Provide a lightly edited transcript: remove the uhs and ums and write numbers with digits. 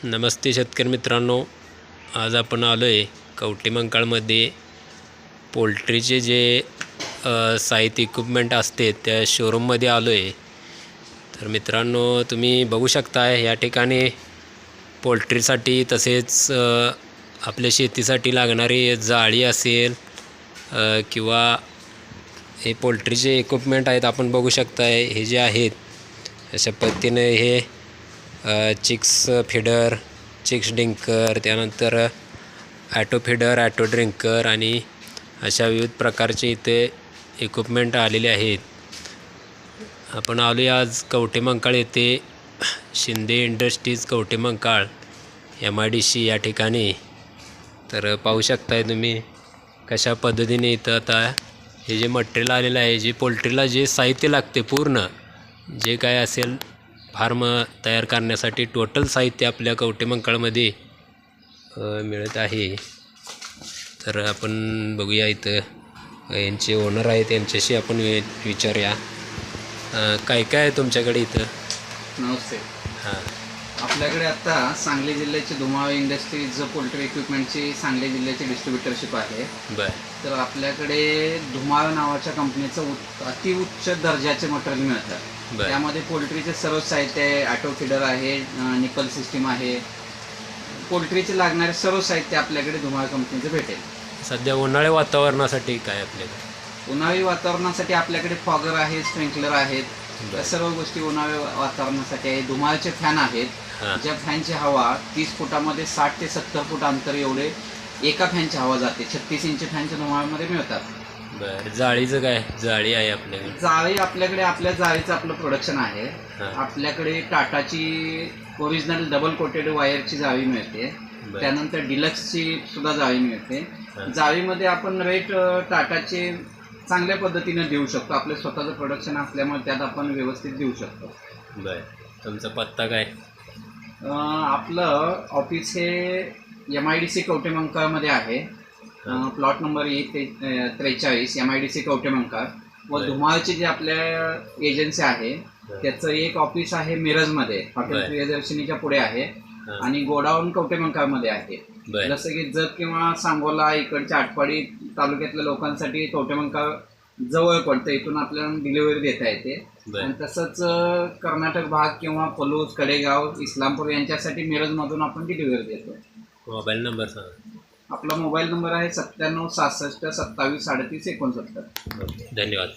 नमस्ते शेतकरी मित्रांनो, आज आपण आलो आहे कवठेमहांकाळमध्ये पोल्ट्रीचे जे साहित्य इक्विपमेंट असते त्या शोरूममध्ये आलो आहे. तर मित्रांनो, तुम्ही बघू शकता या ठिकाणी पोल्ट्रीसाठी तसेच आपल्या शेतीसाठी लागणारी जाळी असेल किंवा हे पोल्ट्रीचे इक्विपमेंट आहेत. आपण बघू शकता हे जे आहेत अशा पद्धतीने हे चिक्स फीडर, चिक्स ड्रिंकर, त्यानंतर ॲटो फीडर, ॲटो ड्रिंकर आणि अशा विविध प्रकारचे इथे इक्विपमेंट आलेले आहेत. आपण आलो आहे आज कवठेमहांकाळ येथे शिंदे इंडस्ट्रीज कवठेमहांकाळ MIDC या ठिकाणी. तर पाहू शकताय तुम्ही कशा पद्धतीने इथं आता हे जे मटेरियल आलेलं आहे, जे पोल्ट्रीला जे साहित्य लागते पूर्ण जे काय असेल फार्म तयार करण्यासाठी टोटल साहित्य आपल्या कवठेमहांकाळमध्ये मिळत आहे. तर आपण बघूया इथं यांचे ओनर आहेत, यांच्याशी आपण विचारूया काय काय आहे तुमच्याकडे इथं. नमस्ते. हां, आपल्याकडे आता सांगली जिल्ह्याची धुमाळ इंडस्ट्रीज पोल्ट्री इक्विपमेंटची सांगली जिल्ह्याची डिस्ट्रीब्युटरशिप आहे. बरं. तर आपल्याकडे धुमाळ नावाच्या कंपनीचं अतिउच्च दर्जाचे मटेरियल मिळतं. त्यामध्ये पोल्ट्रीचे सर्व साहित्य आहे. ॲटो फीडर आहे, निकल सिस्टीम आहे. पोल्ट्रीचे लागणारे सर्व साहित्य आपल्याकडे धुमाळ कंपनीचं भेटेल. सध्या उन्हाळी वातावरणासाठी काय आपल्याकडे? उन्हाळी वातावरणासाठी आपल्याकडे फॉगर आहे, स्प्रिंकलर आहेत. त्या सर्व गोष्टी उन्हाळी वातावरणासाठी आहे. धुमाळचे फॅन आहेत, ज्या फॅनची हवा 30 फुटामध्ये 60 ते 70 फूट अंतर एवढे एका फॅनची हवा जाते. 36 इंच फॅनच्या धुमाळमध्ये मिळतात. बरं. जाळीचं काय? जाळी आहे आपल्याकडे? जाळी आपल्याकडे आपल्या जाळीचं आपलं प्रोडक्शन आहे. आपल्याकडे टाटाची ओरिजिनल डबल कोटेड वायरची जाळी मिळते. त्यानंतर डिलक्सची सुद्धा जाळी मिळते. जाळीमध्ये आपण रेट टाटाचे चांगल्या पद्धतीने देऊ शकतो. आपलं स्वतःचं प्रोडक्शन असल्यामुळे त्यात आपण व्यवस्थित देऊ शकतो. बरं. तुमचा पत्ता काय? आपलं ऑफिस हे MIDC कवठेमहांकाळमध्ये आहे. Plot number 43 MIDC Kavathemahankal. व धुमाळची जी आपल्या एजन्सी आहे त्याचं एक ऑफिस आहे मिरजमध्ये, हॉटेल प्रियदर्शनीच्या पुढे आहे. आणि गोडाऊन कवठेमहांकाळमध्ये आहे. जसं की जत किंवा सांगोला इकडच्या आटपाडी तालुक्यातल्या लोकांसाठी कवठेमहांकाळ जवळ पडतं, इथून आपल्याला डिलिव्हरी देता येते. आणि तसंच कर्नाटक भाग किंवा पलूस, कडेगाव, इस्लामपूर यांच्यासाठी मिरजमधून आपण डिलिव्हरी देतो. मोबाईल नंबर सांगा. आपला मोबाईल नंबर आहे 97 66 27 38 69. धन्यवाद.